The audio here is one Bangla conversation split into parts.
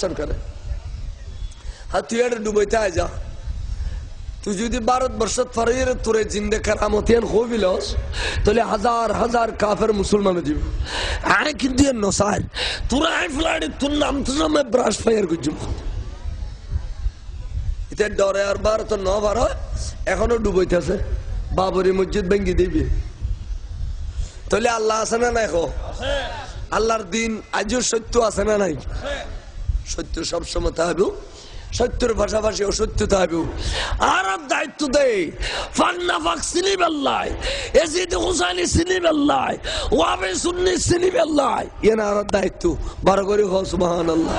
সরকারে তুই এটা ডুবাইতে আয় যা তুই যদি ভারতবর্ষ ফরাইয়ের তোরে জিন্দে কারামতিয়ান হইবিলস তাহলে হাজার হাজার কাফের মুসলমান দিব আয় কিন্তু নসার তোরা আয় ফ্লাইট তোর নাম তো নামে ব্রাশ ফায়ার করছি এটা ডরে আর ভারত ন ভার এখনো ডুবাইতেছে বাবরি মসজিদ ভেঙ্গি দিবি তাহলে আল্লাহ আছে না নাই আল্লাহর দিন আজও সত্য আছে না নাই সত্য সবসময় থাকবে সত্যের পাশাপাশি অসত্য থাকবে আর দায়িত্ব দেয় ফান্না ফাক চিনি বেল্লাই এজিদ হুসাইনি চিনি বেল্লাই ওয়াবে সুন্নি চিনি বেল্লাই এর আর দায়িত্ব বড় করে হো সুবহানাল্লাহ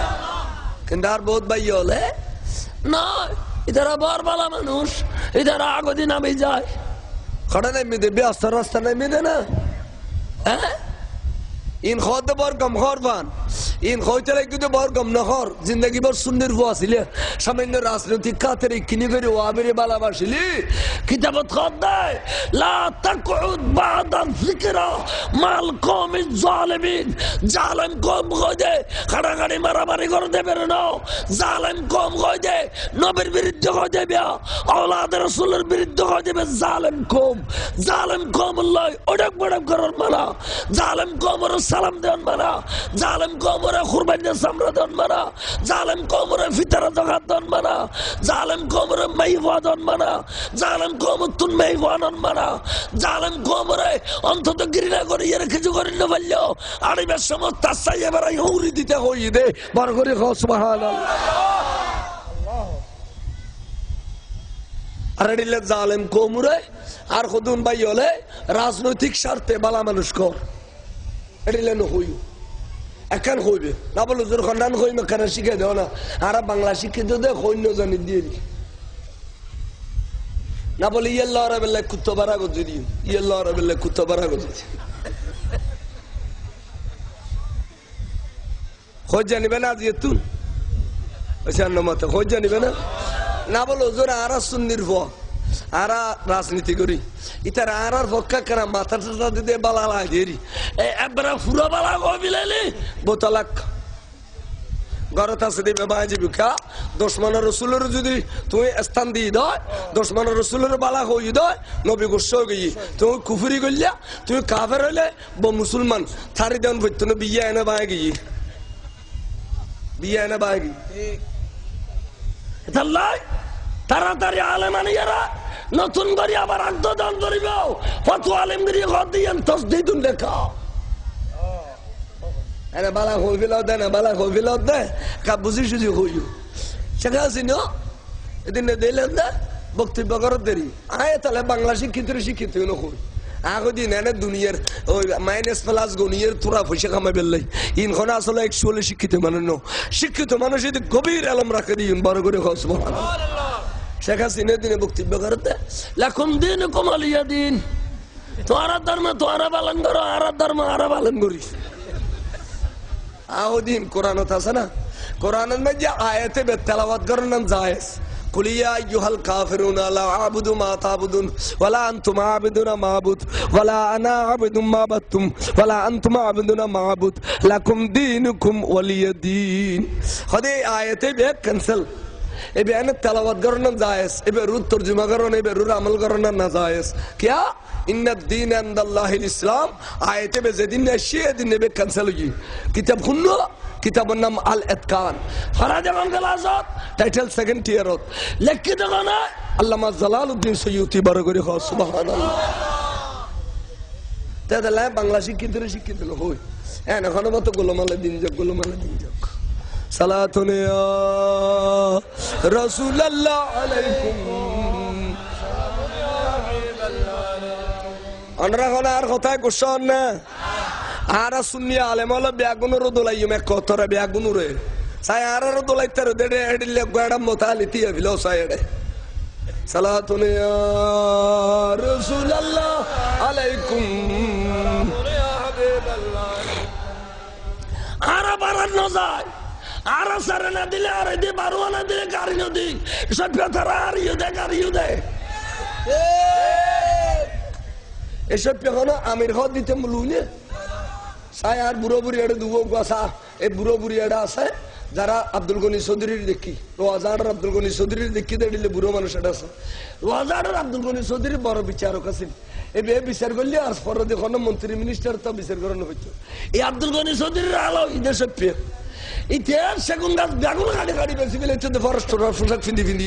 কিন্তু আর বহুত ভাই হলে না ইধারা বরবালা মানুষ ইধারা আগদি নামে যায় খড়া নেমে দে ব্যস্ত রাস্তা নেমে দে না হ্যাঁ ইন খোয়াতে বর কম খরবান ইন খোয়াতে কিন্তু বর কম নহর জিন্দগি বর সুন্নির ভুয়া ছিল সামান্য রাজনৈতিক খাতের কিনি করে ওয়াবেরে বালাবাসিলি কিতাবত খত দেয় লা তাকউদ বাদা যিকরা মাল কওমিজ জালিমিন জালেম কম কইদে খাড়াখাড়ি মারামারি করে দেবে না জালেম কম কইদে নবীর বিরুদ্ধে কই দেবে আওলাদ রাসূলের বিরুদ্ধে কই দেবে জালেম কম লয় ওডক বড়ক করার মানা জালেম কম সালাম দেন মানা জালেম কমরে কুরবানি সামরা দেন মানা জালেম কমরে ফিতরা জাকাত দেন মানা জালেম কমরে মাইওয়া দেন মানা জালেম কম তুন মাইওয়া দেন মানা জালেম কমরে অন্তত ঘৃণা করে এর কিছু করে না বললো আরিবের সময় তাসাই এবার হুরি দিতে হই দে বড় করে সুবহানাল্লাহ আর দিলে জালেম কমরে আর খুদুন ভাই হলে রাজনৈতিক স্বার্থে বালা মানুষ কর এডিলে নহইও এখন হইবে না বলো জোর খন্ডান হই মেখানে শিখে দেও না আর বাংলা শিক্ষিত দে হইন্য জানি দিয়ে দি না বলে ইয়েল্লা ওরা বেলা কুত্তো বাড়া গজি দিও ইয়েল্লা ওরা বেলা কুত্তো বাড়া গজি খোঁজ জানিবে না আজ তুন মতো খোঁজ জানিবে না না বলো জোর আর সুন্নির ভুয়া আরা রাজনীতি করি ইতার আর পক্ষা কেনা মাথা টাথা দিতে বালা লাগেরি একবার ফুরা বালা গবিলাইলি বোতলাক ঘরত আছে দিবে বাজিবি কা দুশমন রাসূলের যদি তুই স্থান দি দাও দুশমন রাসূলের বালা হই দাও নবী গোস্ব গই তুই কুফরি গলিয়া তুই কাফের হইলে ব মুসলমান থারি দেন বইতনো বিয়া এনে বাগি তাল্লাই তাড়াতাড়ি আলেমানিয়ারা নতুন করে আবার আত্মদান করিব ফতোয়া আলেমগিরি ঘর দিয়ে তসদিদুন লেখা এনে বালা হইবিল দে না বালা হইবিল দে কা বুঝি সুজি হইও শেখা আছিন এদিন দিলেন না বক্তব্য করার দেরি আয় তাহলে বাংলা শিক্ষিত নই আগদিন এনে দুনিয়ার ওই মাইনাস প্লাস গনিয়ের তোরা পয়সা কামাই বেললাই ইনখন আসলে একচুয়ালি শিক্ষিত মানুষ ন শিক্ষিত মানুষ যদি গভীর আলম রাখে দিন বড় করে শেখ হাসিনা দিনে বক্তব্য করতে লাকুম দীনুকুম ওয়ালিয়া দীন তোরা ধর্ম তোরা পালন করো আর ধর্ম আর পালন করি আহদিন কোরআনত আছে না কোরআনের মধ্যে আয়াতে তেলাওয়াত করার নাম জায়েজ قل يا أيها الكافرون لا أعبد ما تعبدون ولا أنتم عابدون ما أعبد ولا أنا عابد ما عبدتم ولا أنتم عابدون ما أعبد لكم دينكم ولي دين هذه آية بيك كنسل এবে এনে তেলাওয়াত করানো জায়েজ এবে রুদ তরজমা করানো এবে রুদ আমল করানো না জায়েজ কিয়া ইন্নাদ দীন ইনদাল্লাহিল ইসলাম আয়াতে বে যেদিন আসে দিন এবে ক্যান্সেল হই কিতাব খুন্ন কিতাবের নাম আল ইতকান ফরাজ বাঙ্গাল আজাদ টাইটেল সেকেন্ড ইয়ারত লেখি দেখো না আল্লামা জালালউদ্দিন সৈয়দী বড় করে হ সুবহানাল্লাহ তাহলে বাংলা শিক্ষিত হই এখন মতো গোলমালে দিন যাক সালাতুন ইয়া রাসূলুল্লাহ আলাইকুম আমরা আর কথা কোশন না আর সুন্নি আলেম হলো বেগুনের দোলাই মে কতরে বেগুনুরে সাই আর দোলাইতে দেড়ে এডিলে গড়া মোতালিতি হইলো সাইডে সালাতুন ইয়া রাসূলুল্লাহ আলাইকুম ইয়া হাবিবাল্লাহ আর বারান নজায় আর সারে না দিলে আর দি বারো না দিলে গাড়ি নদী সভ্য তারা আর গাড়ি এসব পেখনো আমির ঘর দিতে মলুনে সাই আর বুড়ো বুড়ি এড়ে দুবো গাছা এই বুড়ো বুড়ি এড়ে আছে যারা আব্দুল গনি চৌধুরীর দেখি রোয়াজার আব্দুল গনি চৌধুরীর দেখি দিলে বুড়ো মানুষ এটা আছে রোয়াজার আব্দুল গনি চৌধুরী বড় বিচারক আছেন এবার বিচার করলে আজ পর দেখুন মন্ত্রী মিনিস্টার তো বিচার করানো হইতো এই আব্দুল গনি চৌধুরীর আলো ঈদের সভ্যে ইতিহাস সেগুন গাছ বেগুন গাড়ি গাড়ি বেশি ফেলে ফরেস্টর পোশাক ফিন্দি ফিন্দি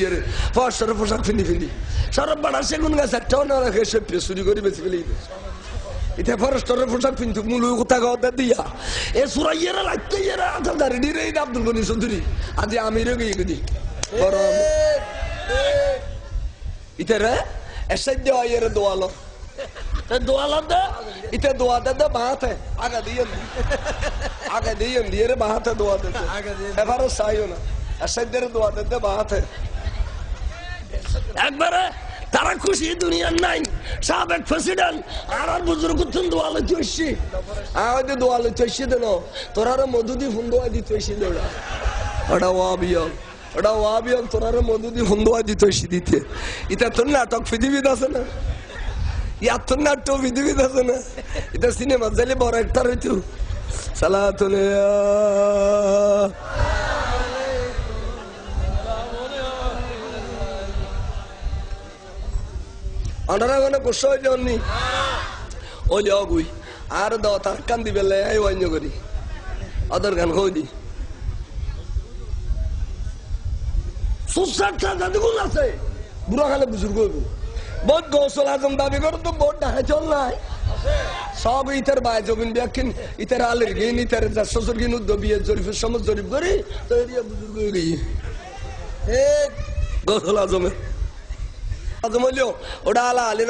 ফরেস্টরের পোশাক ফিন্দি ফিন্দি সরব বাড়া সেগুন গাছ একটাও না রাখে সভ্যে চুরি করে বেশি ফেলে ইতে ফরেস্টরের পোশাক ফিনতু মুলু কোথা গাওয়া দিয়া এ সুরাইয়েরা লাগতে ইয়েরা আধা দাঁড়ি রে আব্দুল গনি চৌধুরী আজি আমিরও গিয়ে গদি ইতে রে এসাই দেওয়া ইয়েরে দোয়ালো দোয়ালো দে ইতে দোয়া দে দে বাহাতে আগে দিয়ে রে বাহাতে দোয়া দে এবারও চাইও না এসাই দিয়ে দোয়া দে দে বাহাতে একবারে তারা খুশি দুনিয়ার নাই সাবেক প্রেসিডেন্ট আর বুজুর্গ তুমি দোয়া লইতে হইছি হয়তো দোয়া লইতে হইছি দেন তোরার মধুদি ফুন্দোয়া দিতে হইছি দৌড়া ওটা ওয়াবিয়ক তোরার মধুদি ফুন্দোয়া দিতে হইছি দিতে এটা তোর নাটক পৃথিবীতে আছে না ইয়ার তোর নাটক পৃথিবীতে আছে না এটা সিনেমা যাইলে বড় একটা হইতো সালাতুল আনারা গনে কষ্ট হইলে অন্যি ও যাগুই আর দাও তার কান দিবে লাই অন্য করি আদর গান কই দি সুসারটা দাদুগুন আছে বুড়া খালে বুজুর্গ হইব বহুত গৌসল আজম দাবি করে তো বহুত ঢাকা চল নাই সব ইতার বাই জমিন ব্যাকিন ইতার আলের গিন ইতার যা শ্বশুর গিন উদ্যবিয়ে জরিফের সময় জরিফ করি তো এরিয়া বুজুর্গ হয়ে গিয়ে গৌসল আজমে আজম হইলেও ওটা আলা আলী